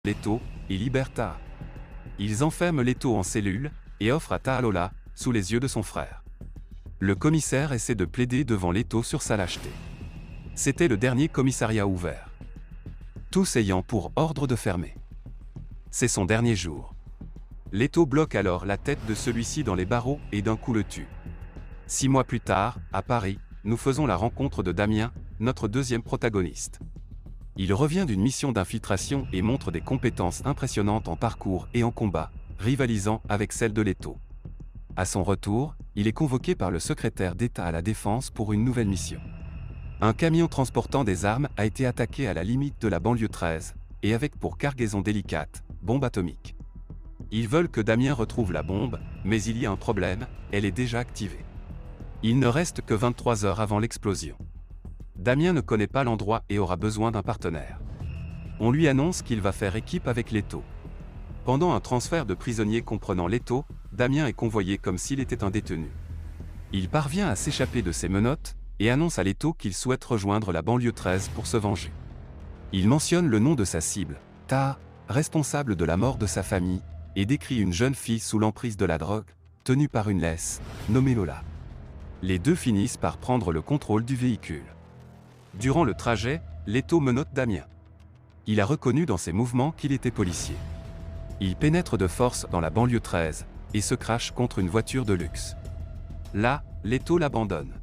Leto et libèrent Taha. Ils enferment Leto en cellule et offrent à Taha Lola, sous les yeux de son frère. Le commissaire essaie de plaider devant Leto sur sa lâcheté. C'était le dernier commissariat ouvert, tous ayant pour ordre de fermer. C'est son dernier jour. Leto bloque alors la tête de celui-ci dans les barreaux et d'un coup le tue. 6 mois plus tard, à Paris, nous faisons la rencontre de Damien, notre deuxième protagoniste. Il revient d'une mission d'infiltration et montre des compétences impressionnantes en parcours et en combat, rivalisant avec celles de Leto. À son retour, il est convoqué par le secrétaire d'État à la Défense pour une nouvelle mission. Un camion transportant des armes a été attaqué à la limite de la banlieue 13, et avec pour cargaison délicate, bombe atomique. Ils veulent que Damien retrouve la bombe, mais il y a un problème, elle est déjà activée. Il ne reste que 23 heures avant l'explosion. Damien ne connaît pas l'endroit et aura besoin d'un partenaire. On lui annonce qu'il va faire équipe avec Leto. Pendant un transfert de prisonniers comprenant Leto, Damien est convoyé comme s'il était un détenu. Il parvient à s'échapper de ses menottes et annonce à Leto qu'il souhaite rejoindre la banlieue 13 pour se venger. Il mentionne le nom de sa cible, Taha, responsable de la mort de sa famille, et décrit une jeune fille sous l'emprise de la drogue, tenue par une laisse, nommée Lola. Les deux finissent par prendre le contrôle du véhicule. Durant le trajet, Leto menotte Damien. Il a reconnu dans ses mouvements qu'il était policier. Il pénètre de force dans la banlieue 13 et se crache contre une voiture de luxe. Là, Leto l'abandonne.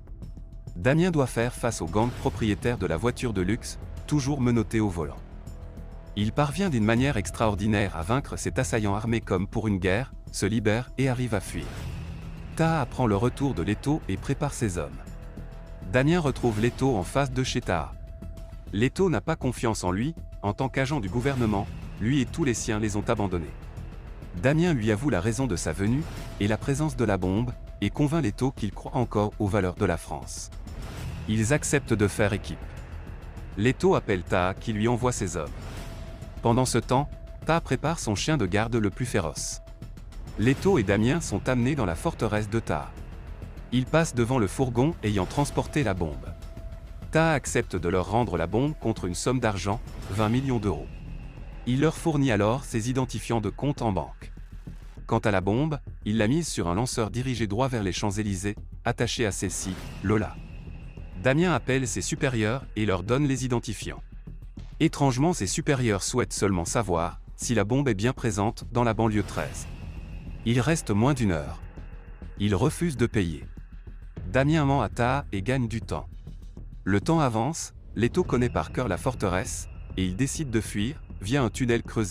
Damien doit faire face au gang propriétaire de la voiture de luxe, toujours menotté au volant. Il parvient d'une manière extraordinaire à vaincre cet assaillant armé comme pour une guerre, se libère et arrive à fuir. Taha apprend le retour de Leto et prépare ses hommes. Damien retrouve Leto en face de chez Taha. Leto n'a pas confiance en lui, en tant qu'agent du gouvernement, lui et tous les siens les ont abandonnés. Damien lui avoue la raison de sa venue, et la présence de la bombe, et convainc Leto qu'il croit encore aux valeurs de la France. Ils acceptent de faire équipe. Leto appelle Taha qui lui envoie ses hommes. Pendant ce temps, Taha prépare son chien de garde le plus féroce. Leto et Damien sont amenés dans la forteresse de Taha. Ils passent devant le fourgon ayant transporté la bombe. Taha accepte de leur rendre la bombe contre une somme d'argent, 20 millions d'euros. Il leur fournit alors ses identifiants de compte en banque. Quant à la bombe, il l'a mise sur un lanceur dirigé droit vers les Champs-Élysées, attaché à celle-ci, Lola. Damien appelle ses supérieurs et leur donne les identifiants. Étrangement, ses supérieurs souhaitent seulement savoir si la bombe est bien présente dans la banlieue 13. Il reste moins d'1 heure. Ils refusent de payer. Damien ment à Taha et gagne du temps. Le temps avance, Leto connaît par cœur la forteresse, et il décide de fuir, via un tunnel creusé